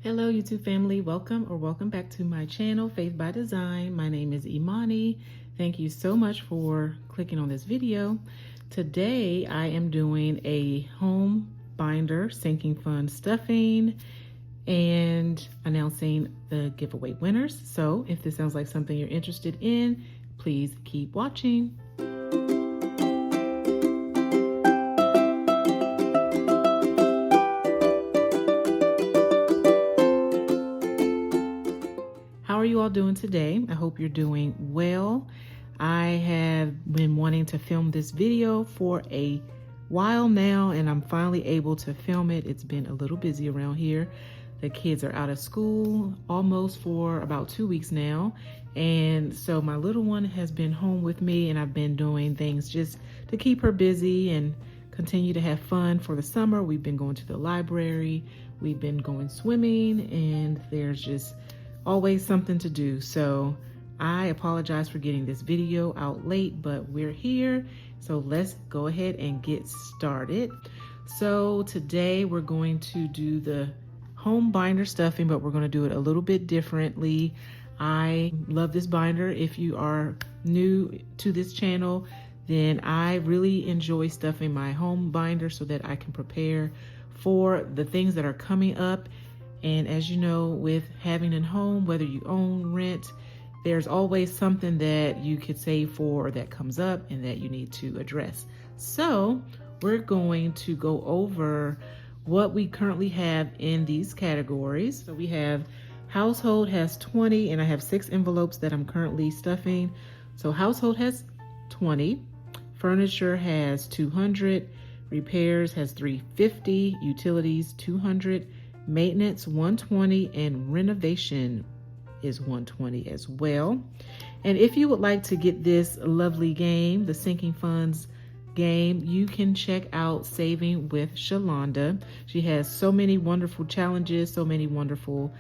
Hello YouTube family, welcome back to my channel, Faith by Design. My name is Imani. Thank you so much for clicking on this video. Today I am doing a home binder sinking fund stuffing and announcing the giveaway winners. So if this sounds like something you're interested in, please keep watching. How are you all doing today? I hope you're doing well. I have been wanting to film this video for a while now, and I'm finally able to film it. It's been a little busy around here. The kids are out of school almost for about 2 weeks now. And so my little one has been home with me, and I've been doing things just to keep her busy and continue to have fun for the summer. We've been going to the library, we've been going swimming, and there's just always something to do. So I apologize for getting this video out late, but we're here. So let's go ahead and get started. So today we're going to do the home binder stuffing, but we're going to do it a little bit differently. I love this binder. If you are new to this channel, then I really enjoy stuffing my home binder so that I can prepare for the things that are coming up. And as you know, with having a home, whether you own, rent, there's always something that you could save for or that comes up and that you need to address. So we're going to go over what we currently have in these categories. So we have household has 20, and I have 6 envelopes that I'm currently stuffing. So household has 20, furniture has 200, repairs has 350, utilities 200, maintenance 120, and renovation is 120 as well. And if you would like to get this lovely game, the Sinking Funds game, you can check out Saving with Shalonda. She has so many wonderful challenges, so many wonderful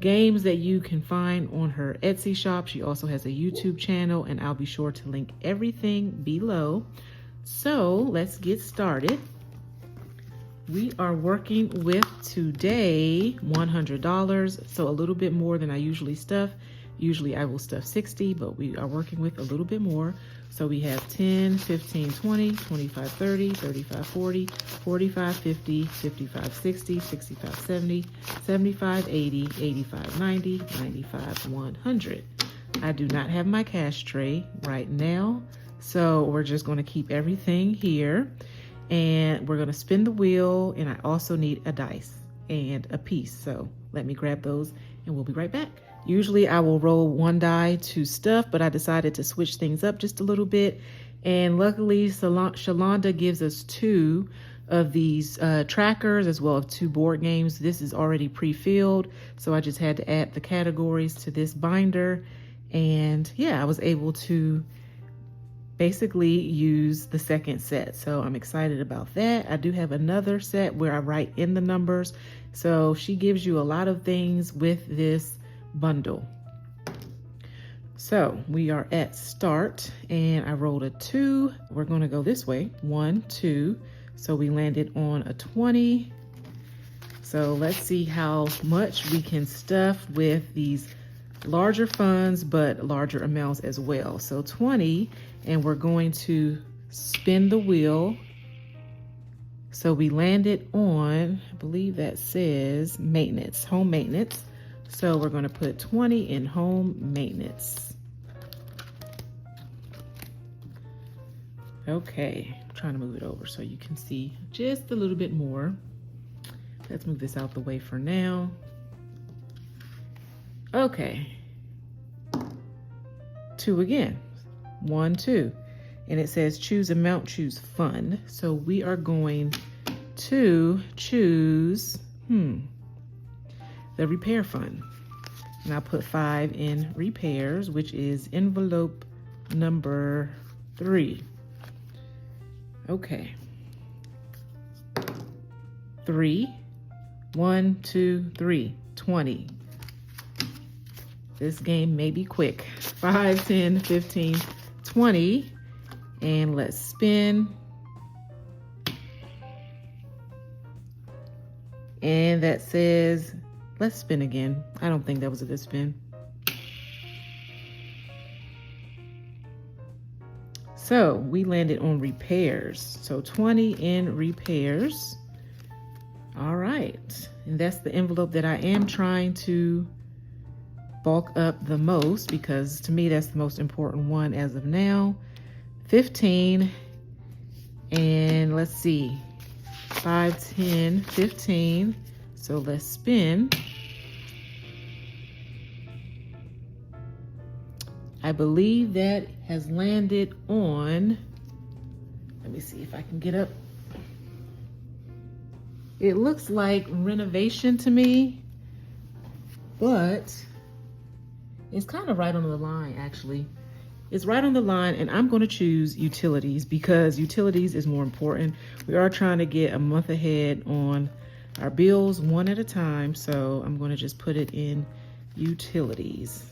games that you can find on her Etsy shop. She also has a YouTube channel, and I'll be sure to link everything below. So let's get started. We are working with today $100, so a little bit more than I usually stuff. Usually I will stuff 60, but we are working with a little bit more. So we have 10, 15, 20, 25, 30, 35, 40, 45, 50, 55, 60, 65, 70, 75, 80, 85, 90, 95, 100. I do not have my cash tray right now, so we're just going to keep everything here. And we're gonna spin the wheel, and I also need a dice and a piece. So let me grab those and we'll be right back. Usually I will roll one die to stuff, but I decided to switch things up just a little bit. And luckily Shalonda gives us 2 of these trackers as well as 2 board games. This is already pre-filled, so I just had to add the categories to this binder. And yeah, I was able to basically use the second set. So I'm excited about that. I do have another set where I write in the numbers. So she gives you a lot of things with this bundle. So we are at start, and I rolled a 2. We're gonna go this way, 1, 2. So we landed on a 20. So let's see how much we can stuff with these larger funds, but larger amounts as well. So 20, and we're going to spin the wheel. So we landed on, I believe that says maintenance, home maintenance. So we're going to put 20 in home maintenance. Okay, I'm trying to move it over so you can see just a little bit more. Let's move this out the way for now. Okay, 2 again, 1, 2, and it says choose amount, choose fund. So we are going to choose the repair fund, and I'll put 5 in repairs, which is envelope number 3. Okay, 3, 1, 2, 3, 20. This game may be quick. 5, 10, 15, 20. And let's spin. And that says Let's spin again. I don't think that was a good spin. So we landed on repairs. So 20 in repairs. All right. And that's the envelope that I am trying to bulk up the most, because to me that's the most important one as of now. 15. And let's see. 5, 10, 15. So let's spin. I believe that has landed on, let me see if I can get up. It looks like renovation to me, but it's kind of right on the line, actually. It's right on the line, and I'm going to choose utilities because utilities is more important. We are trying to get a month ahead on our bills one at a time, so I'm going to just put it in utilities,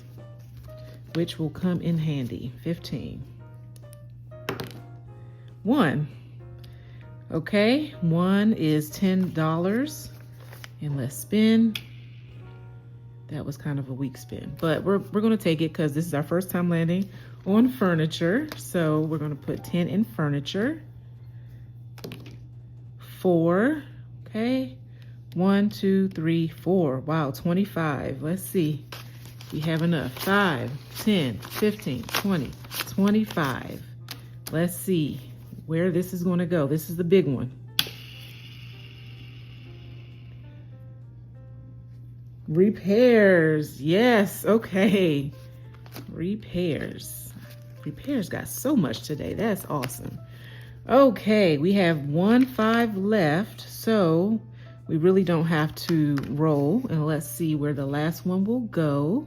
which will come in handy. 15. 1. Okay, 1 is $10. And let's spin. That was kind of a weak spin, but we're going to take it because this is our first time landing on furniture. So we're going to put 10 in furniture. 4. Okay. 1, 2, 3, 4. Wow, 25. Let's see. We have enough. 5, 10, 15, 20, 25. Let's see where this is going to go. This is the big one. Repairs. Yes. Okay. Repairs. Repairs got so much today. That's awesome. Okay. We have 1 5 left. So we really don't have to roll. And let's see where the last one will go.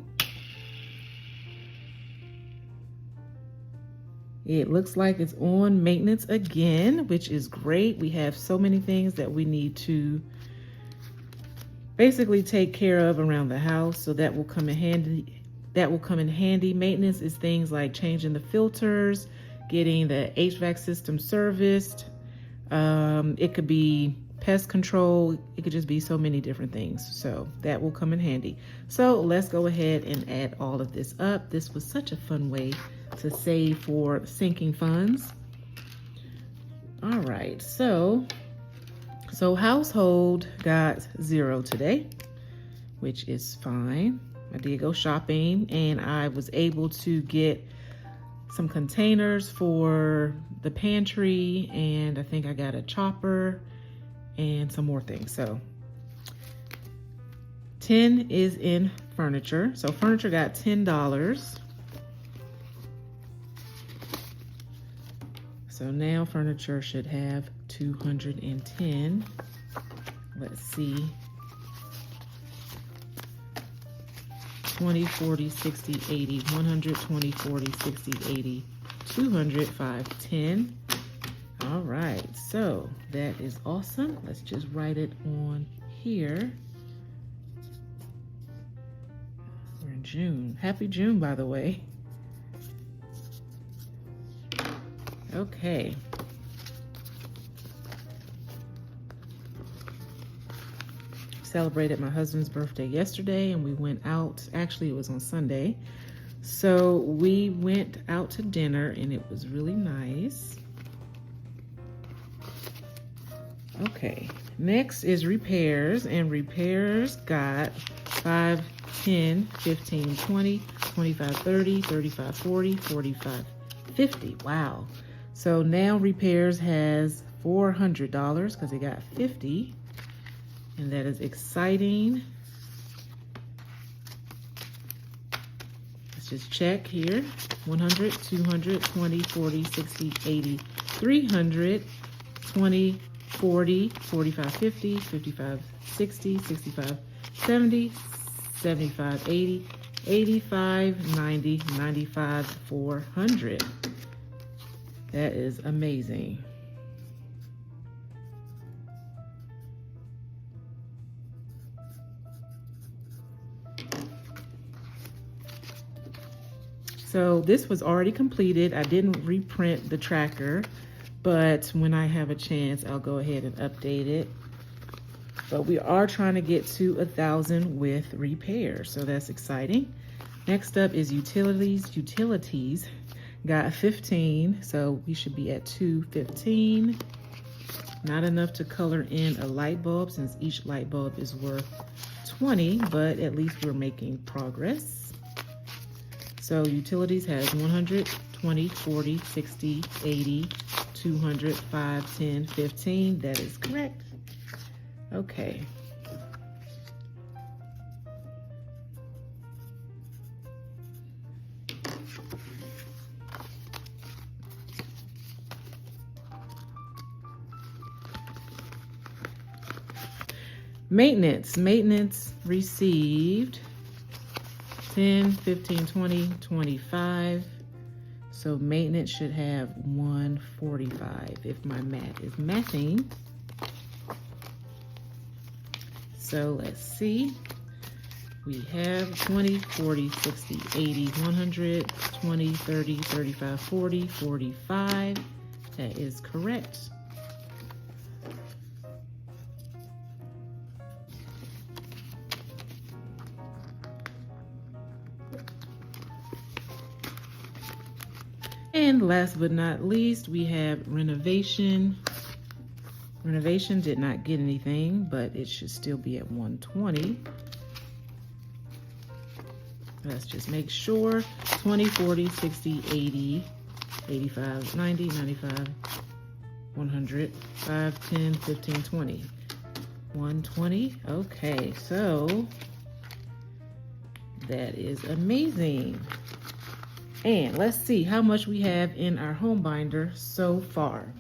It looks like it's on maintenance again, which is great. We have so many things that we need to basically take care of around the house, so that will come in handy. That will come in handy. Maintenance is things like changing the filters, getting the HVAC system serviced. It could be pest control. It could just be so many different things. So that will come in handy. So let's go ahead and add all of this up. This was such a fun way to save for sinking funds. All right, so household got 0 today, which is fine. I did go shopping and I was able to get some containers for the pantry, and I think I got a chopper and some more things. So 10 is in furniture. So furniture got $10. So now furniture should have 210. Let's see. 20, 40, 60, 80, 100, 20, 40, 60, 80, 200, 5, 10. All right, so that is awesome. Let's just write it on here. We're in June. Happy June, by the way. Okay. Celebrated my husband's birthday yesterday and we went out. Actually, it was on Sunday. So we went out to dinner and it was really nice. Okay, next is repairs, and repairs got 5, 10, 15, 20, 25, 30, 35, 40, 45, 50. Wow. So now repairs has $400 because it got 50, and that is exciting. Let's just check here. 100, 200, 20, 40, 60, 80, 300, 20, 40, 45, 50, 55, 60, 65, 70, 75, 80, 85, 90, 95, 400. That is amazing. So this was already completed. I didn't reprint the tracker, but when I have a chance, I'll go ahead and update it. but we are trying to get to 1,000 with repairs, so that's exciting. Next up is utilities. Utilities got 15, so we should be at 215. Not enough to color in a light bulb since each light bulb is worth 20, but at least we're making progress. So utilities has 100, 20, 40, 60, 80, 200, 5, 10, 15. That is correct. Okay. Maintenance received 10, 15, 20, 25. So maintenance should have 145 if my math is mathing. So let's see. We have 20, 40, 60, 80, 100, 20, 30, 35, 40, 45. That is correct. And last but not least, we have renovation. Renovation did not get anything, but it should still be at 120. Let's just make sure. 20, 40, 60, 80, 85, 90, 95, 100, 5, 10, 15, 20. 120. Okay, so that is amazing. And let's see how much we have in our home binder so far.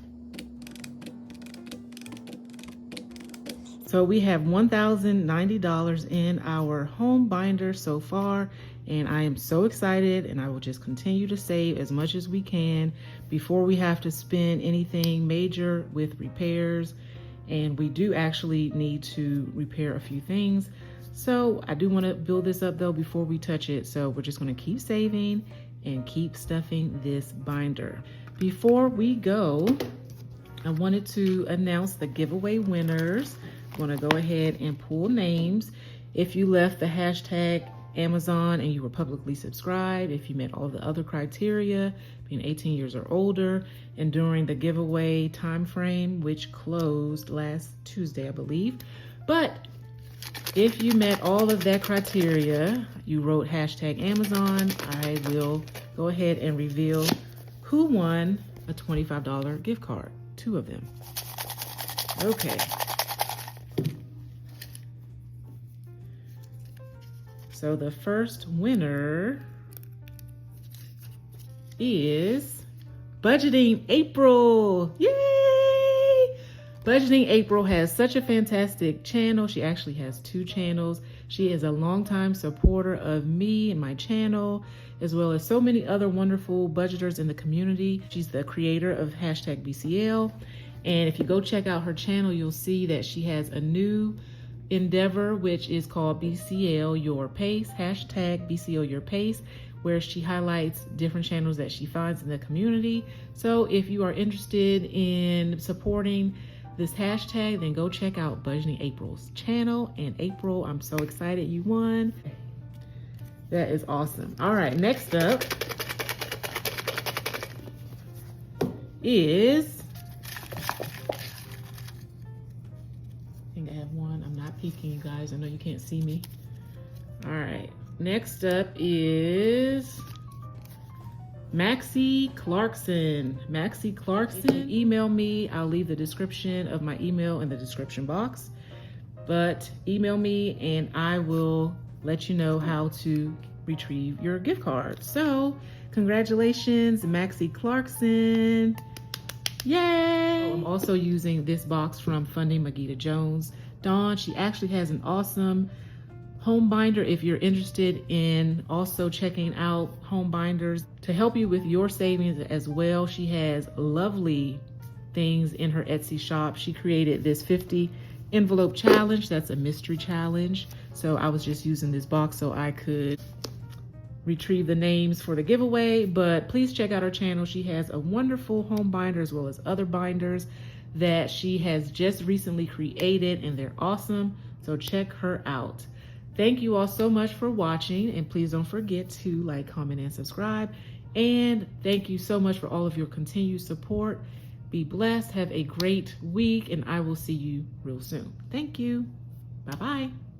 So we have $1,090 in our home binder so far, and I am so excited, and I will just continue to save as much as we can before we have to spend anything major with repairs. And we do actually need to repair a few things. So I do want to build this up though before we touch it. So we're just going to keep saving and keep stuffing this binder. Before we go, I wanted to announce the giveaway winners. I'm going to go ahead and pull names. If you left the hashtag Amazon and you were publicly subscribed, if you met all the other criteria, being 18 years or older, and during the giveaway time frame, which closed last Tuesday, I believe. But if you met all of that criteria, you wrote hashtag Amazon, I will go ahead and reveal who won a $25 gift card. 2 of them. Okay. So the first winner is Budgeting April. Yay! Budgeting April has such a fantastic channel. She actually has 2 channels. She is a longtime supporter of me and my channel, as well as so many other wonderful budgeters in the community. She's the creator of hashtag BCL. And if you go check out her channel, you'll see that she has a new endeavor, which is called BCL Your Pace, hashtag BCL Your Pace, where she highlights different channels that she finds in the community. So if you are interested in supporting this hashtag, then go check out Budgeting April's channel. And April, I'm so excited you won. That is awesome. All right, next up is, I think I have one. I'm not peeking, you guys. I know you can't see me. All right, next up is Maxie Clarkson. Maxie Clarkson, email me. I'll leave the description of my email in the description box. But email me and I will let you know how to retrieve your gift card. So congratulations, Maxie Clarkson. Yay! I'm also using this box from Funding Magita Jones. Dawn, she actually has an awesome home binder if you're interested in also checking out home binders to help you with your savings as well. She has lovely things in her Etsy shop. She created this 50 envelope challenge. That's a mystery challenge. So I was just using this box so I could retrieve the names for the giveaway, but please check out her channel. She has a wonderful home binder as well as other binders that she has just recently created, and they're awesome. So check her out. Thank you all so much for watching, and please don't forget to like, comment, and subscribe. And thank you so much for all of your continued support. Be blessed, have a great week, and I will see you real soon. Thank you. Bye-bye.